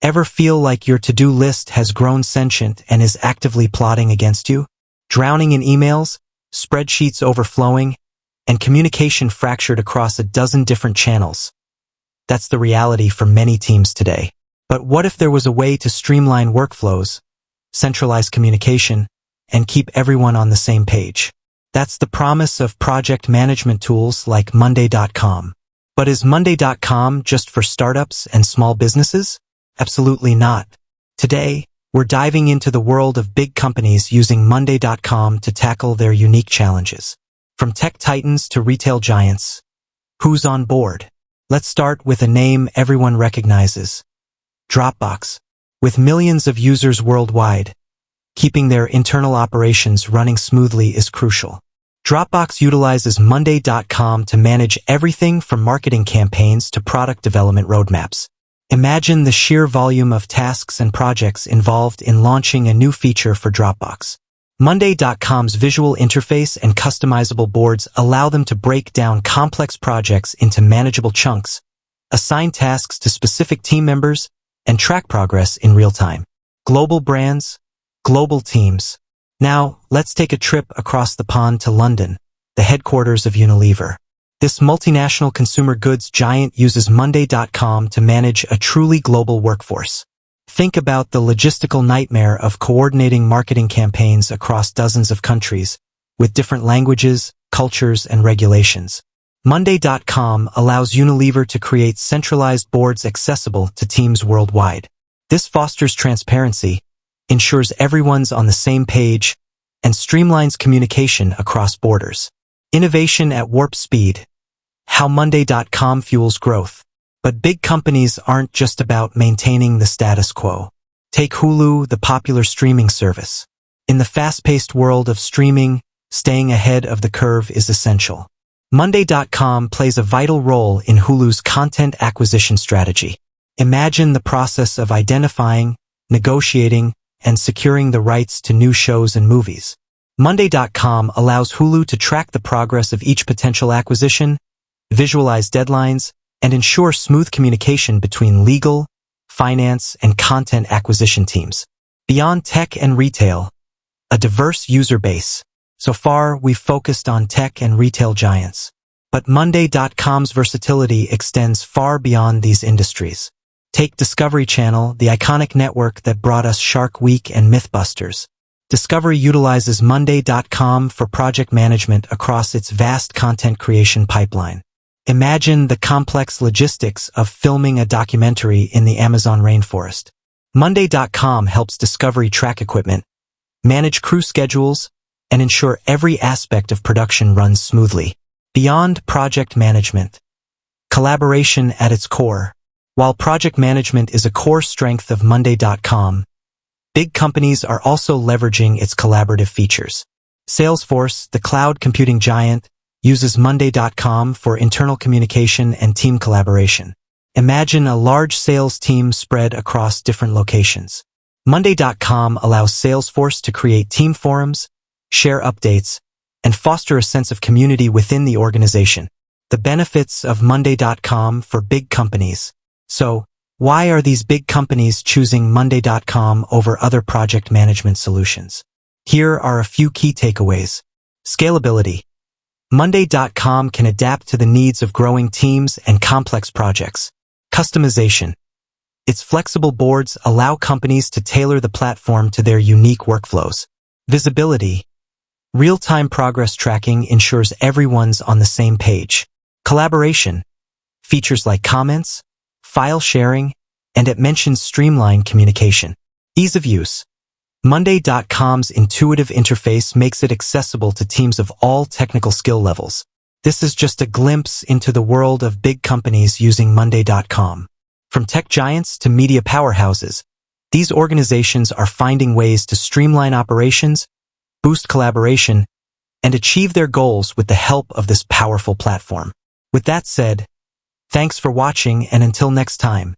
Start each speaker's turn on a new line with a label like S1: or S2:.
S1: Ever feel like your to-do list has grown sentient and is actively plotting against you? Drowning in emails, spreadsheets overflowing, and communication fractured across a dozen different channels. That's the reality for many teams today. But what if there was a way to streamline workflows, centralize communication, and keep everyone on the same page? That's the promise of project management tools like Monday.com. But is Monday.com just for startups and small businesses? Absolutely not. Today, we're diving into the world of big companies using Monday.com to tackle their unique challenges. From tech titans to retail giants, who's on board? Let's start with a name everyone recognizes: Dropbox. With millions of users worldwide, keeping their internal operations running smoothly is crucial. Dropbox utilizes Monday.com to manage everything from marketing campaigns to product development roadmaps. Imagine the sheer volume of tasks and projects involved in launching a new feature for Dropbox. Monday.com's visual interface and customizable boards allow them to break down complex projects into manageable chunks, assign tasks to specific team members, and track progress in real time. Global brands, global teams. Now, let's take a trip across the pond to London, the headquarters of Unilever. This multinational consumer goods giant uses Monday.com to manage a truly global workforce. Think about the logistical nightmare of coordinating marketing campaigns across dozens of countries, with different languages, cultures, and regulations. Monday.com allows Unilever to create centralized boards accessible to teams worldwide. This fosters transparency, ensures everyone's on the same page, and streamlines communication across borders. Innovation at warp speed. How Monday.com fuels growth. But big companies aren't just about maintaining the status quo. Take Hulu, the popular streaming service. In the fast-paced world of streaming, staying ahead of the curve is essential. Monday.com plays a vital role in Hulu's content acquisition strategy. Imagine the process of identifying, negotiating, and securing the rights to new shows and movies. Monday.com allows Hulu to track the progress of each potential acquisition, visualize deadlines, and ensure smooth communication between legal, finance, and content acquisition teams. Beyond tech and retail, a diverse user base. So far, we've focused on tech and retail giants. But Monday.com's versatility extends far beyond these industries. Take Discovery Channel, the iconic network that brought us Shark Week and Mythbusters. Discovery utilizes Monday.com for project management across its vast content creation pipeline. Imagine the complex logistics of filming a documentary in the Amazon rainforest. Monday.com helps Discovery track equipment, manage crew schedules, and ensure every aspect of production runs smoothly. Beyond project management, collaboration at its core. While project management is a core strength of Monday.com, big companies are also leveraging its collaborative features. Salesforce, the cloud computing giant, uses Monday.com for internal communication and team collaboration. Imagine a large sales team spread across different locations. Monday.com allows Salesforce to create team forums, share updates, and foster a sense of community within the organization. The benefits of Monday.com for big companies. So, why are these big companies choosing Monday.com over other project management solutions? Here are a few key takeaways. Scalability. Monday.com can adapt to the needs of growing teams and complex projects. Customization. Its flexible boards allow companies to tailor the platform to their unique workflows. Visibility. Real-time progress tracking ensures everyone's on the same page. Collaboration. Features like comments, file sharing, and it mentions streamlined communication. Ease of use. Monday.com's intuitive interface makes it accessible to teams of all technical skill levels. This is just a glimpse into the world of big companies using Monday.com. From tech giants to media powerhouses, these organizations are finding ways to streamline operations, boost collaboration, and achieve their goals with the help of this powerful platform. With that said, thanks for watching, and until next time.